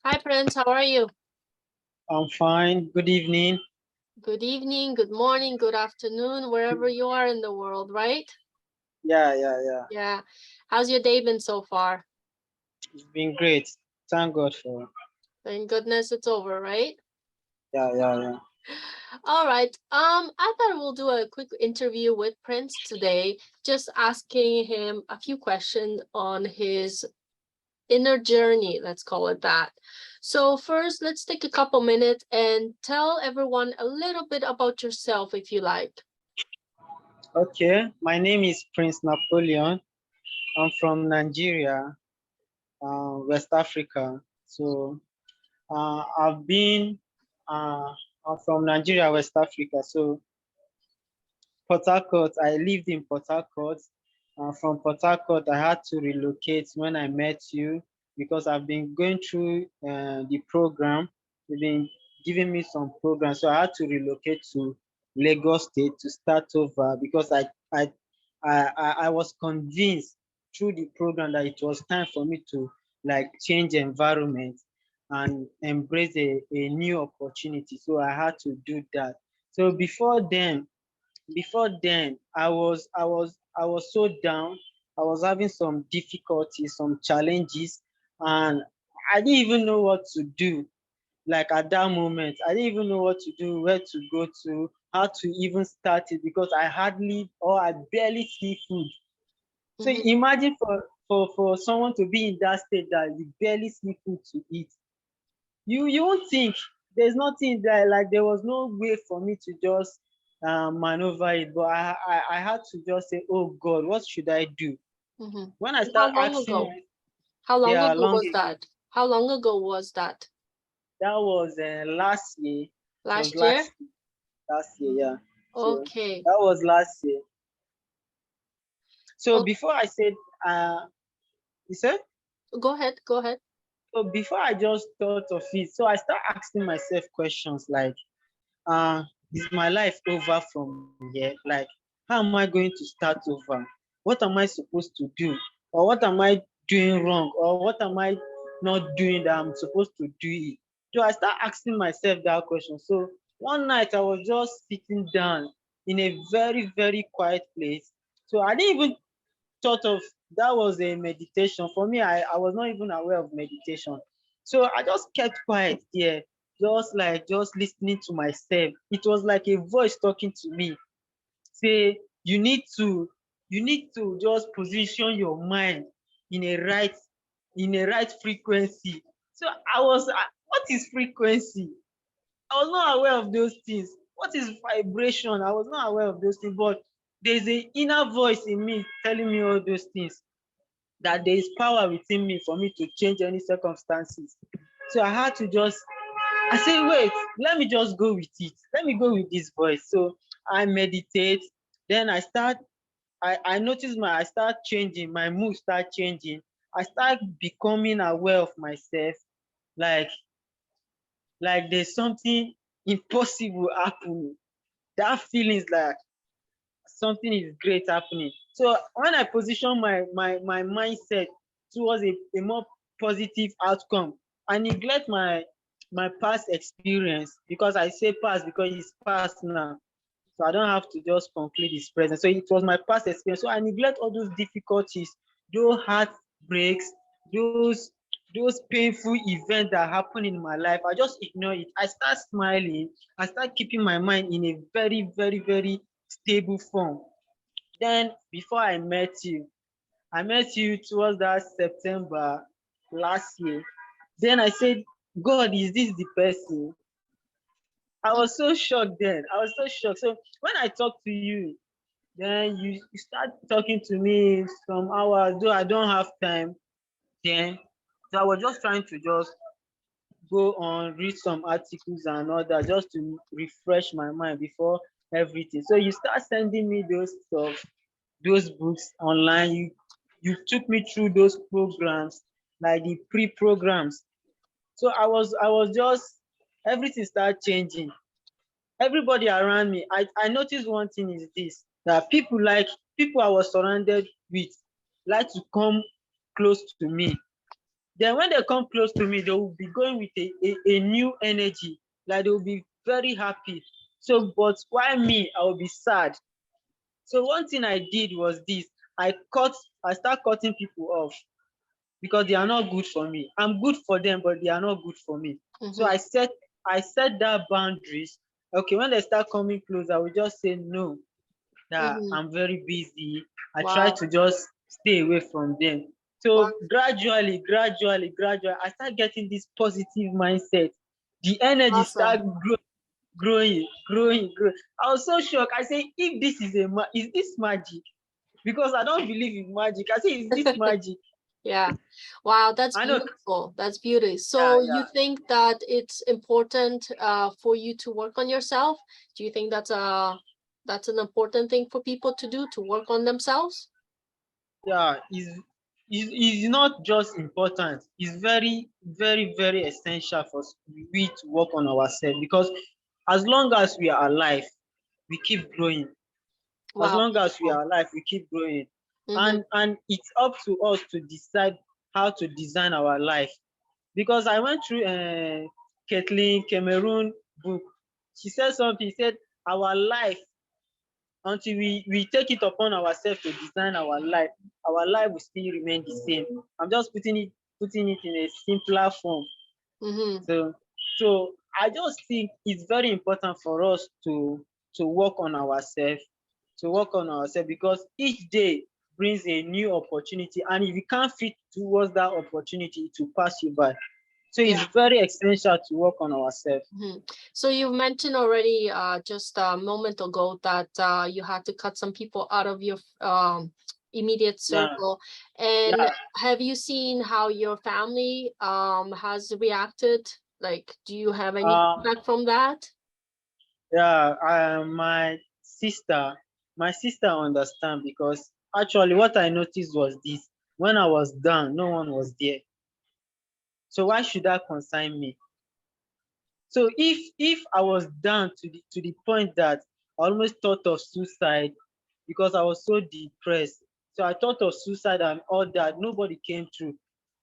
Hi, Prince. How are you? I'm fine. Good evening. Good evening, good morning, good afternoon, wherever you are in the world, right? Yeah. Yeah. How's your day been so far? It's been great. Thank God for. Thank goodness it's over, right? Yeah. All right. I thought we'll do a quick interview with Prince today, just asking him a few questions on his inner journey, let's call it that. So first, let's take a couple minutes and tell everyone a little bit about yourself if you like. Okay. My name is Prince Napoleon. I'm from Nigeria, West Africa. So I've been. I'm from Nigeria, West Africa. So Port Harcourt. I lived in Port Harcourt. From Port Harcourt, I had to relocate when I met you because I've been going through the program. You've been giving me some programs, so I had to relocate to Lagos State to start over because I was convinced through the program that it was time for me to like change environment and embrace a new opportunity. So I had to do that. So before then I was so down. I was having some difficulties, some challenges, and I didn't even know what to do. Like at that moment I didn't even know what to do, where to go to, how to even start it, because I barely see food. So Mhm. imagine for someone to be in that state that you barely see food to eat. You won't think there's nothing there, like there was no way for me to just maneuver it, but I had to just say, oh God, what should I do? Mhm. When I And how start long asking ago? How long yeah, ago long was ago. that? How long ago was that? That was last year. It was Last year? last year, yeah. So Okay. that was last year. So Oh, before I said you said go ahead. Go ahead. so before I just thought of it, so I start asking myself questions like, uh, is my life over from here? Like, how am I going to start over? What am I supposed to do? Or what am I doing wrong? Or what am I not doing that I'm supposed to do it? So I start asking myself that question. So one night I was just sitting down in a very, very quiet place. So I didn't even thought of that was a meditation. For me, I was not even aware of meditation. So I just kept quiet there, just listening to myself. It was like a voice talking to me, say you need to just position your mind in a right frequency. So what is frequency? I was not aware of those things. What is vibration? I was not aware of those things, but there's a inner voice in me telling me all those things, that there is power within me for me to change any circumstances. So I had to just, I say, wait, let me just go with it. Let me go with this voice. So I meditate. Then I notice I start changing, my mood start changing. I start becoming aware of myself. Like, like there's something impossible happening. That feeling is like something is great happening. So when I position my mindset towards a more positive outcome, I neglect my past experience, because I say past because it's past now. So I don't have to just conclude its present. So it was my past experience. So I neglect all those difficulties, those heartbreaks, those painful events that happen in my life. I just ignore it. I start smiling. I start keeping my mind in a very, very, very stable form. Then before I met you towards that September last year. Then I said, God, is this the person? I Mm. was so shocked then. I was so shocked. So when I talked to you, then you start talking to me some hours, though I don't have time then. So I was just trying to just go on, read some articles and all that, just to refresh my mind before everything. So you start sending me those stuff, those books online. You took me through those programs, like the pre-programs. So I was just, everything started changing. Everybody around me, I noticed one thing is this, that people I was surrounded with like to come close to me. Then when they come close to me, they will be going with a new energy, like they will be very happy. So, but why me, I will be sad. So one thing I did was this: I cut, I start cutting people off because they are not good for me. I'm good for them, but they are not good for me. So Mm-hmm. I set that boundaries. Okay, when they start coming close, I will just say no, that Mm-hmm. I'm very busy. I try Wow. to just stay away from them. Wow. So gradually, I start getting this positive mindset. The energy Awesome. start growing. I was so shocked. I say, if this is is this magic? Because I don't believe in magic. I say, is this magic? Yeah. Wow, that's I know. beautiful. That's beauty. Yeah, So you yeah, think that it's important for you to work on yourself? Do you think that's an important thing for people to do, to work on themselves? yeah. Is not just important. It's very essential for we to work on ourselves, because as long as we are alive, we keep growing. As Wow, long as we beautiful. are alive, we keep growing. Mm-hmm. And it's up to us to decide how to design our life. Because I went through Kathleen Cameroon book. She said something. She said our life, until we take it upon ourselves to design our life will still remain the same. I'm just putting it in a simpler form. Mm-hmm. So so I just think it's very important for us to work on ourselves, because each day brings a new opportunity, and if you can't fit towards that opportunity, it will pass you by. So Yeah. it's very essential to work on ourselves. Mm-hmm. So you mentioned already just a moment ago that you had to cut some people out of your immediate Yeah, circle. And yeah. have you seen how your family has reacted? Like, do you have any Um, feedback from that? yeah, my sister understand, because actually what I noticed was this: when I was down, no one was there. So why should that concern me? So if I was down to the point that I almost thought of suicide, because I was so depressed. So I thought of suicide and all that. Nobody came through.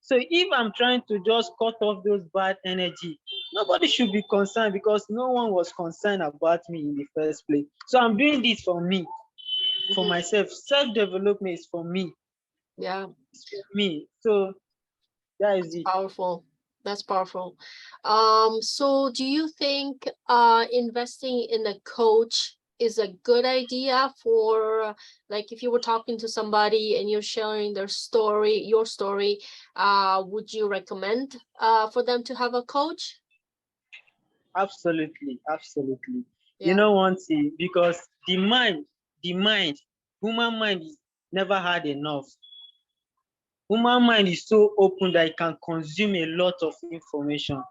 So if I'm trying to just cut off those bad energy, nobody should be concerned, because no one was concerned about me in the first place. So I'm doing this for me, for Mhm. myself. Self-development is for me. Yeah, It's for me. So that is that's it. powerful. That's powerful. So do you think investing in a coach is a good idea for like if you were talking to somebody and you're sharing their story, your story, would you recommend for them to have a coach? Absolutely. You Yeah. know one thing, because the mind, human mind is never had enough. Human mind is so open that it can consume a lot of information.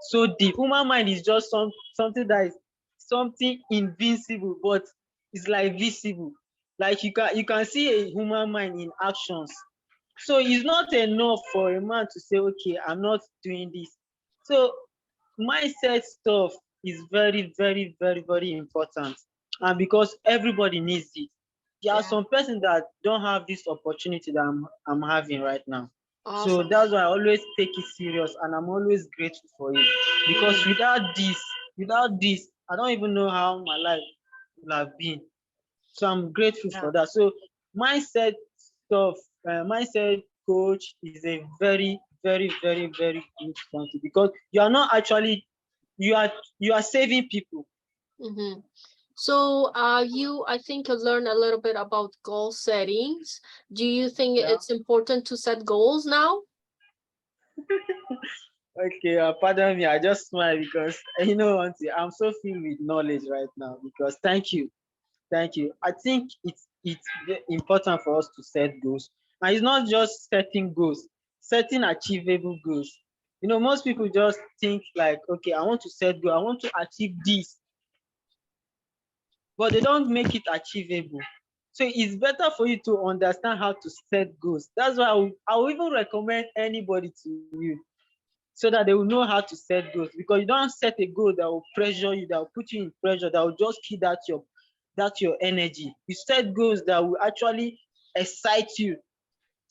So the human mind is just something that is something invincible, but it's like visible. Like you can see a human mind in actions. So it's not enough for a man to say, okay, I'm not doing this. So mindset stuff is very important, and because everybody needs it. There are Yeah. some persons that don't have this opportunity that I'm having right now. So Awesome. that's why I always take it serious, and I'm always grateful for it, because Mhm. without this I don't even know how my life would have been. So I'm grateful Yeah. for that. So mindset stuff, mindset coach is a very good something, because you are saving people. Mhm. So, I think you learned a little bit about goal settings. Do you think Yeah. it's important to set goals now? Okay, pardon me. I just smile because auntie, I'm so filled with knowledge right now. Because thank you. I think it's important for us to set goals, and it's not just setting goals, setting achievable goals. Most people just think like, okay, I want to set goal, I want to achieve this, but they don't make it achievable. So it's better for you to understand how to set goals. That's why I will even recommend anybody to you, so that they will know how to set goals. Because you don't set a goal that will pressure you, that will put you in pressure, that will just kill that your energy. You set goals that will actually excite you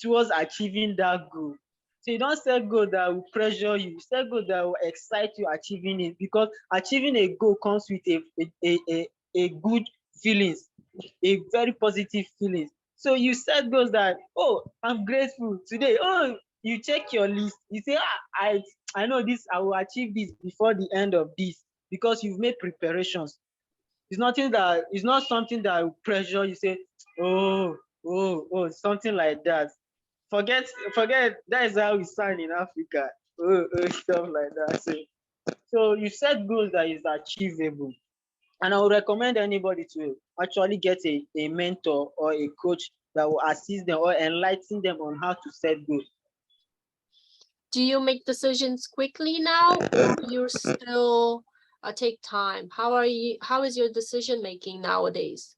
towards achieving that goal. So you don't set goal that will pressure you. You set goal that will excite you achieving it, because achieving a goal comes with a good feelings, a very positive feelings. So you set goals that, oh, I'm grateful today. Oh, you check your list. You say, I know this. I will achieve this before the end of this, because you've made preparations. It's not something that will pressure you. Say, oh, something like that. Forget, that is how we sound in Africa. Stuff like that. So you set goals that is achievable. And I would recommend anybody to actually get a mentor or a coach that will assist them or enlighten them on how to set goals. Do you make decisions quickly now, or you're still take time? How is your decision making nowadays?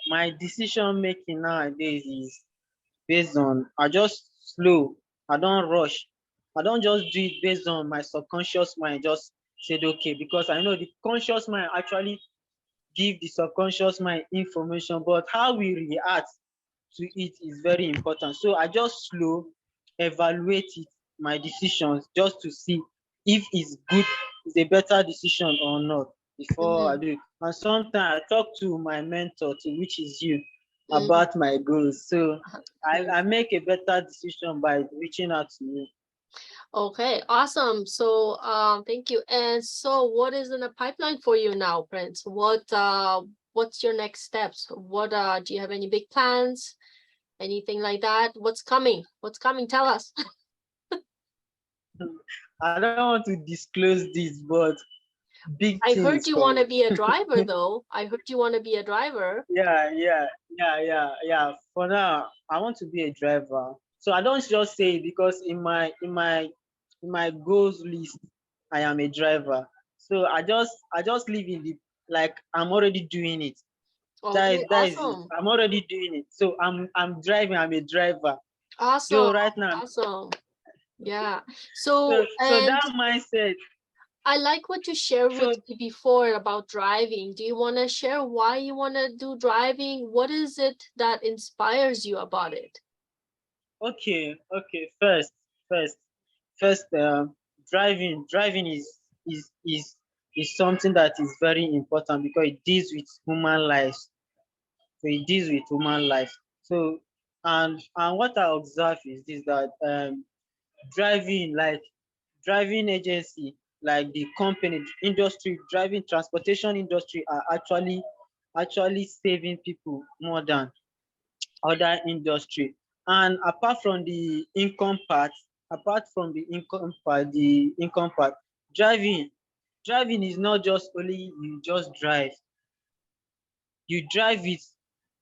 My decision making nowadays is based on, I just slow, I don't rush. I don't just do it based on my subconscious mind. Just said okay, because I know the conscious mind actually give the subconscious mind information, but how we react to it is very important. So I just slow, evaluate it, my decisions, just to see if it's good, it's a better decision or not before I Mm-hmm. do it. And sometimes I talk to my mentor, to which is you, Mm-hmm. about my goals. So I Yes. make a better decision by reaching out to you. Okay, awesome. So, thank you. And so, what is in the pipeline for you now, Prince? What's your next steps? What do you have any big plans? Anything like that? What's coming? What's coming? Tell us. I don't want to disclose this, but big I heard things you want to coming. be a driver, though. I heard you want to be a driver. Yeah. For now, I want to be a driver. So I don't just say it, because in my goals list, I am a driver. So I just live in the, like, I'm already doing it. That Okay, is that is it. awesome. I'm already doing it. So I'm driving. I'm a driver. Awesome. So right now, Awesome. Yeah. so So, so and that mindset. I like what you shared with So me before about driving. Do you want to share why you want to do driving? What is it that inspires you about it? okay. First, first, driving is something that is very important, because it deals with human lives. So it deals with human life. So, and what I observe is this, that driving, like, driving agency, like the company, the industry, driving transportation industry, are actually saving people more than other industry. And apart from the income part, driving driving is not just only you just drive. You drive it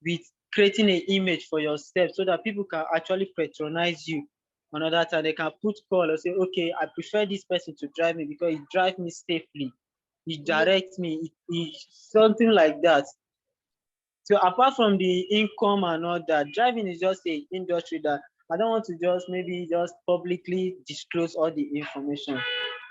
with creating an image for yourself, so that people can actually patronize you. Another time they can put call or say, okay, I prefer this person to drive me because he drive me safely, he Mhm, direct me, he something like that. So apart from the income and all that, driving is just a industry that I don't want to just maybe just publicly disclose all the information.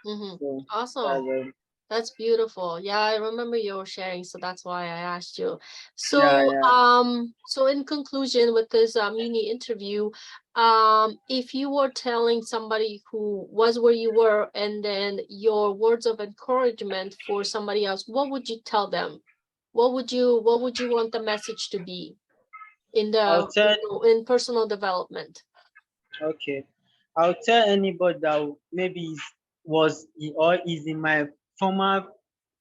mhm. So that's Awesome. it. That's beautiful. Yeah, I remember you were sharing, so that's why I asked you. Yeah, So, yeah. so in conclusion with this mini interview, if you were telling somebody who was where you were, and then your words of encouragement for somebody else, what would you tell them? What would you want the message to be in I'll the tell in personal development? Okay. I'll tell anybody that maybe or is in my former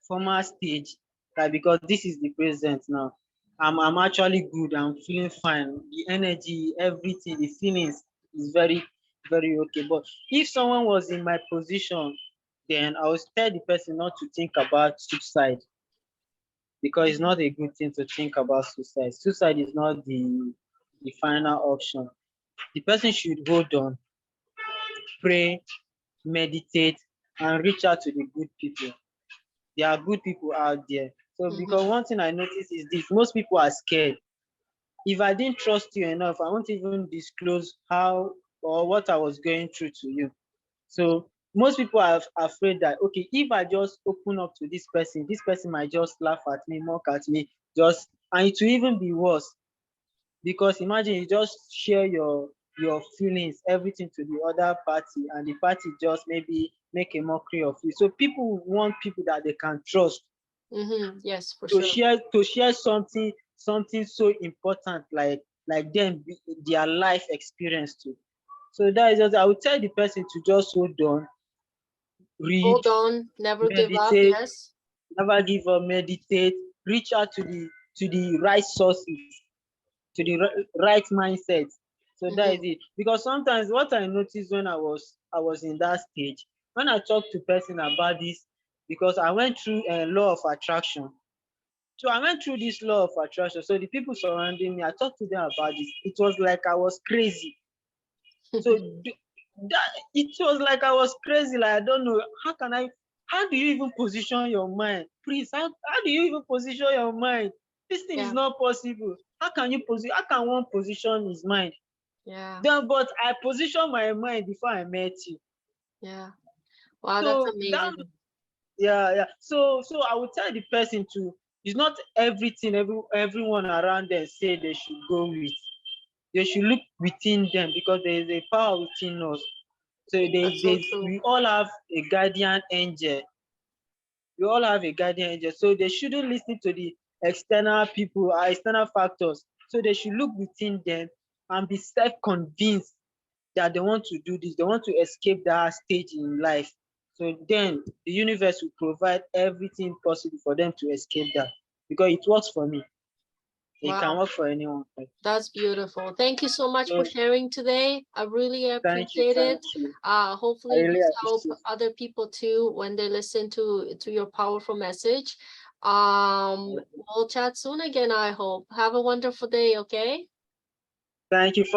former stage, that because this is the present now. I'm actually good. I'm feeling fine. The energy, everything, the feelings is very, very okay. But if someone was in my position, then I would tell the person not to think about suicide, because it's not a good thing to think about suicide. Suicide is not the final option. The person should hold on, pray, meditate, and reach out to the good people. There are good people out there. So because Mm-hmm. one thing I notice is this: most people are scared. If I didn't trust you enough, I won't even disclose how or what I was going through to you. So most people are afraid that, okay, if I just open up to this person might just laugh at me, mock at me, and it will even be worse. Because imagine you just share your feelings, everything to the other party, and the party just maybe make a mockery of you. So people want people that they can trust Yes, for to sure. share something so important like them their life experience too. So that is just, I would tell the person to just hold on, read, Hold on, never give up. meditate, Yes. never give up, meditate, reach out to the right sources, to the right mindset. So that is Mm-hmm. it. Because sometimes what I noticed when I was in that stage, when I talk to person about this, because I went through a law of attraction. So I went through this law of attraction. So the people surrounding me, I talked to them about this. It was like I was crazy. So that it was like I was crazy. Like I don't know how do you even position your mind? Please, how do you even position your mind? This thing is Yeah, not possible. How can one position his mind? yeah, Then but I positioned my mind before I met you. yeah. Wow, that's So that amazing. yeah. So I would tell the person to, it's not everything everyone around them say they should go with. They should look within them, because there is a power within us. So That's so true. we all have a guardian angel. We all have a guardian angel. So they shouldn't listen to the external people or external factors. So they should look within them and be self-convinced that they want to do this. They want to escape that stage in life. So then the universe will provide everything possible for them to escape that, because it works for me. It can Wow, work for anyone. that's beautiful. Thank you so much for So sharing today. I really thank you, appreciate thank it. you. I Hopefully really this help appreciate it. other people too when they listen to your powerful message. We'll chat soon again, I hope. Have a wonderful day, okay? Thank you.